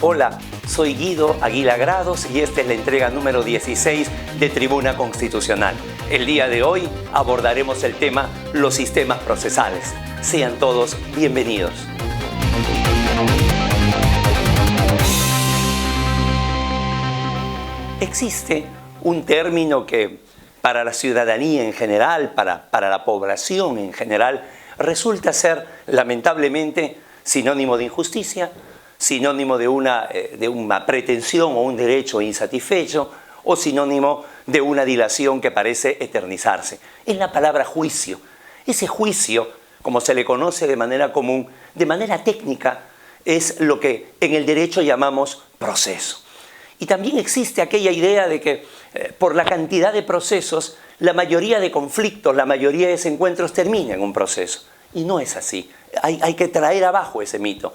Hola, soy Guido Aguila Grados y esta es la entrega número 16 de Tribuna Constitucional. El día de hoy abordaremos el tema los sistemas procesales. Sean todos bienvenidos. Existe un término que para la ciudadanía en general, para la población en general, resulta ser lamentablemente sinónimo de injusticia, sinónimo de una pretensión o un derecho insatisfecho o sinónimo de una dilación que parece eternizarse. Es la palabra juicio. Ese juicio, como se le conoce de manera común, de manera técnica, es lo que en el derecho llamamos proceso. Y también existe aquella idea de que por la cantidad de procesos, la mayoría de conflictos, la mayoría de desencuentros termina en un proceso. Y no es así. Hay que traer abajo ese mito.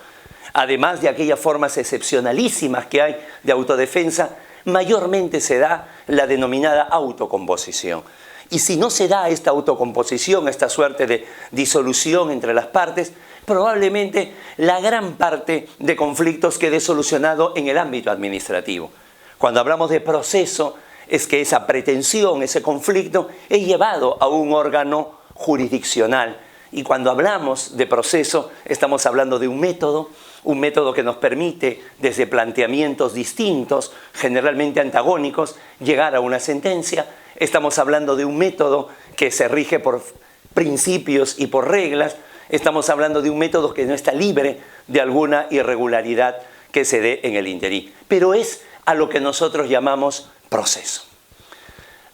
Además de aquellas formas excepcionalísimas que hay de autodefensa, mayormente se da la denominada autocomposición. Y si no se da esta autocomposición, esta suerte de disolución entre las partes, probablemente la gran parte de conflictos quede solucionado en el ámbito administrativo. Cuando hablamos de proceso, es que esa pretensión, ese conflicto, es llevado a un órgano jurisdiccional. Y cuando hablamos de proceso, estamos hablando de un método que nos permite, desde planteamientos distintos, generalmente antagónicos, llegar a una sentencia. Estamos hablando de un método que se rige por principios y por reglas. Estamos hablando de un método que no está libre de alguna irregularidad que se dé en el interín. Pero es a lo que nosotros llamamos proceso.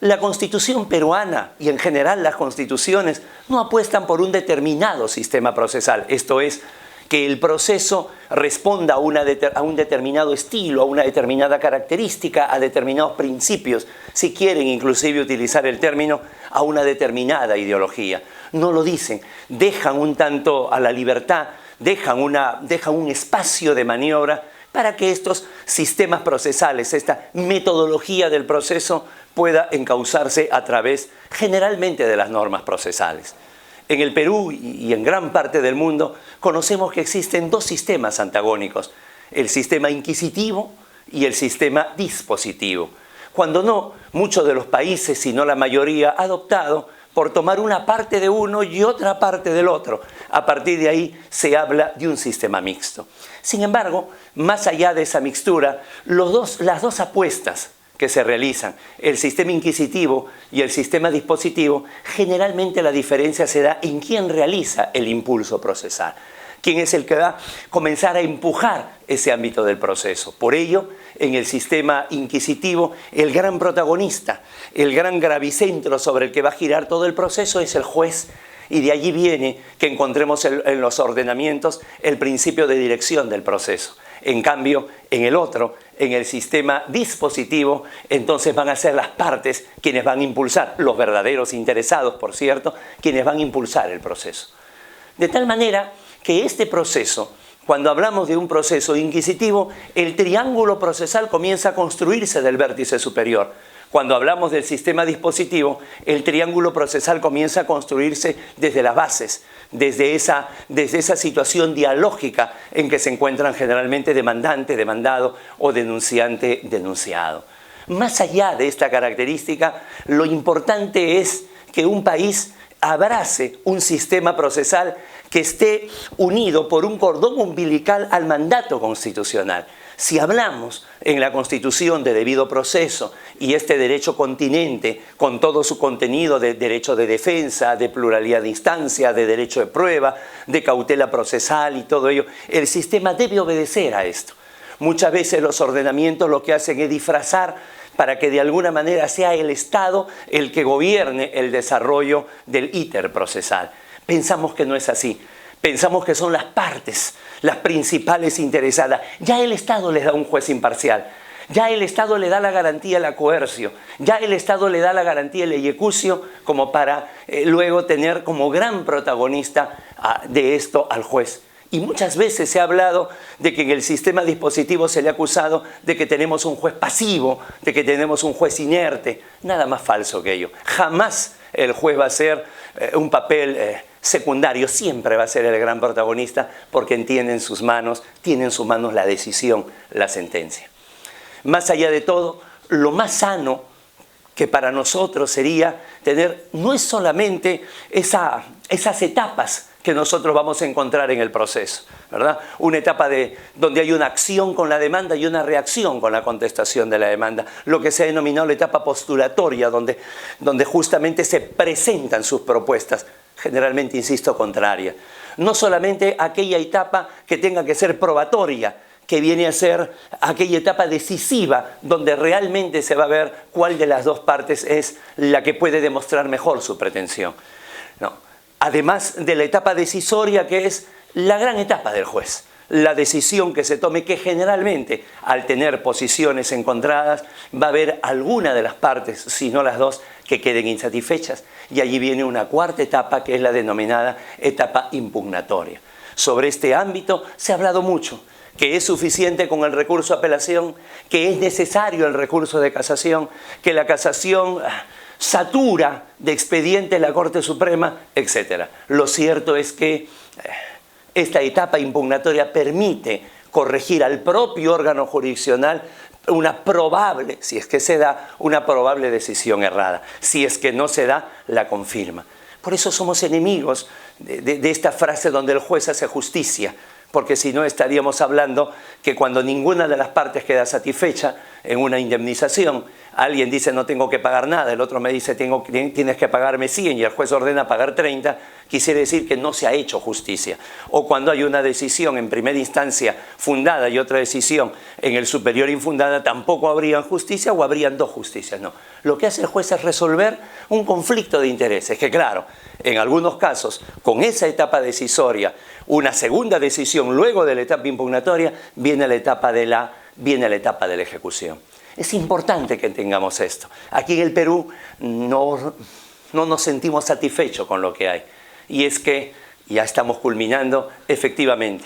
La Constitución peruana y en general las constituciones no apuestan por un determinado sistema procesal. Esto es, que el proceso responda a un determinado estilo, a una determinada característica, a determinados principios, si quieren inclusive utilizar el término, a una determinada ideología. No lo dicen, dejan un tanto a la libertad, dejan un espacio de maniobra para que estos sistemas procesales, esta metodología del proceso, pueda encauzarse a través generalmente de las normas procesales. En el Perú y en gran parte del mundo conocemos que existen dos sistemas antagónicos, el sistema inquisitivo y el sistema dispositivo. Cuando no, muchos de los países, si no la mayoría, ha adoptado por tomar una parte de uno y otra parte del otro. A partir de ahí se habla de un sistema mixto. Sin embargo, más allá de esa mixtura, las dos apuestas que se realizan, el sistema inquisitivo y el sistema dispositivo, generalmente la diferencia se da en quién realiza el impulso procesal, quién es el que va a comenzar a empujar ese ámbito del proceso. Por ello, en el sistema inquisitivo, el gran protagonista, el gran gravicentro sobre el que va a girar todo el proceso es el juez, y de allí viene que encontremos en los ordenamientos el principio de dirección del proceso. En cambio, en el otro, en el sistema dispositivo, entonces van a ser las partes quienes van a impulsar, los verdaderos interesados, por cierto, quienes van a impulsar el proceso. De tal manera que este proceso, cuando hablamos de un proceso inquisitivo, el triángulo procesal comienza a construirse del vértice superior. Cuando hablamos del sistema dispositivo, el triángulo procesal comienza a construirse desde las bases, desde esa situación dialógica en que se encuentran generalmente demandante, demandado o denunciante, denunciado. Más allá de esta característica, lo importante es que un país abrace un sistema procesal que esté unido por un cordón umbilical al mandato constitucional. Si hablamos en la Constitución de debido proceso y este derecho continente con todo su contenido de derecho de defensa, de pluralidad de instancias, de derecho de prueba, de cautela procesal y todo ello, el sistema debe obedecer a esto. Muchas veces los ordenamientos lo que hacen es disfrazar para que de alguna manera sea el Estado el que gobierne el desarrollo del íter procesal. Pensamos que no es así. Pensamos que son las partes, las principales interesadas. Ya el Estado les da un juez imparcial. Ya el Estado le da la garantía la coercio. Ya el Estado le da la garantía el ejecucio como para luego tener como gran protagonista de esto al juez. Y muchas veces se ha hablado de que en el sistema dispositivo se le ha acusado de que tenemos un juez pasivo, de que tenemos un juez inerte. Nada más falso que ello. Jamás el juez va a hacer un papel secundario siempre va a ser el gran protagonista porque tiene en sus manos la decisión, la sentencia. Más allá de todo, lo más sano que para nosotros sería tener no es solamente esas etapas que nosotros vamos a encontrar en el proceso, ¿verdad? Una etapa donde hay una acción con la demanda y una reacción con la contestación de la demanda, lo que se ha denominado la etapa postulatoria, donde justamente se presentan sus propuestas, generalmente, insisto, contrarias. No solamente aquella etapa que tenga que ser probatoria, que viene a ser aquella etapa decisiva donde realmente se va a ver cuál de las dos partes es la que puede demostrar mejor su pretensión. No. Además de la etapa decisoria, que es la gran etapa del juez, la decisión que se tome, que generalmente al tener posiciones encontradas va a haber alguna de las partes, si no las dos, que queden insatisfechas. Y allí viene una cuarta etapa, que es la denominada etapa impugnatoria. Sobre este ámbito se ha hablado mucho, que es suficiente con el recurso de apelación, que es necesario el recurso de casación, que la casación satura de expedientes la Corte Suprema, etc. Lo cierto es que esta etapa impugnatoria permite corregir al propio órgano jurisdiccional una probable, si es que se da, una probable decisión errada. Si es que no se da, la confirma. Por eso somos enemigos de esta frase donde el juez hace justicia, porque si no estaríamos hablando que cuando ninguna de las partes queda satisfecha en una indemnización, alguien dice no tengo que pagar nada, el otro me dice tienes que pagarme 100 y el juez ordena pagar 30, quisiera decir que no se ha hecho justicia. O cuando hay una decisión en primera instancia fundada y otra decisión en el superior infundada, tampoco habría justicia o habrían dos justicias. No, lo que hace el juez es resolver un conflicto de intereses, que claro, en algunos casos, con esa etapa decisoria, una segunda decisión luego de la etapa impugnatoria, viene la etapa de la ejecución. Es importante que tengamos esto. Aquí en el Perú no nos sentimos satisfechos con lo que hay. Y es que ya estamos culminando, efectivamente.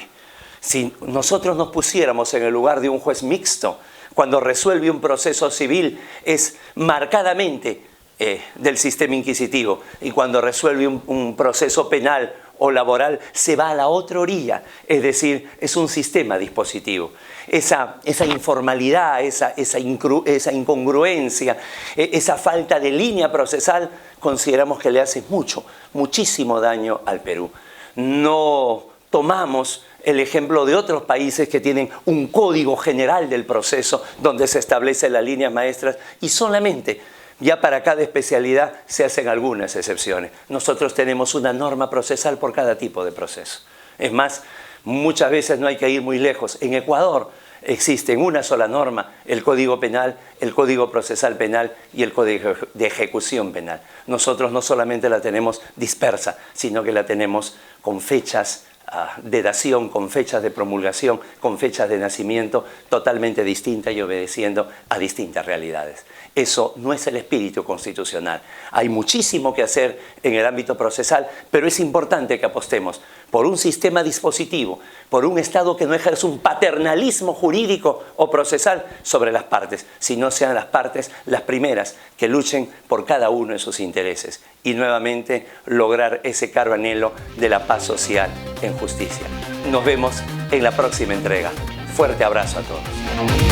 Si nosotros nos pusiéramos en el lugar de un juez mixto, cuando resuelve un proceso civil es marcadamente del sistema inquisitivo, y cuando resuelve un proceso penal o laboral se va a la otra orilla, es decir, es un sistema dispositivo. Esa informalidad, esa incongruencia, esa falta de línea procesal, consideramos que le hace muchísimo daño al Perú. No tomamos el ejemplo de otros países que tienen un código general del proceso donde se establecen las líneas maestras y solamente ya para cada especialidad se hacen algunas excepciones. Nosotros tenemos una norma procesal por cada tipo de proceso. Es más, muchas veces no hay que ir muy lejos. En Ecuador existe en una sola norma el Código Penal, el Código Procesal Penal y el Código de Ejecución Penal. Nosotros no solamente la tenemos dispersa, sino que la tenemos con fechas de dación, con fechas de promulgación, con fechas de nacimiento totalmente distintas y obedeciendo a distintas realidades. Eso no es el espíritu constitucional. Hay muchísimo que hacer en el ámbito procesal, pero es importante que apostemos por un sistema dispositivo, por un Estado que no ejerce un paternalismo jurídico o procesal sobre las partes, sino sean las partes las primeras que luchen por cada uno de sus intereses y nuevamente lograr ese caro anhelo de la paz social en justicia. Nos vemos en la próxima entrega. Fuerte abrazo a todos.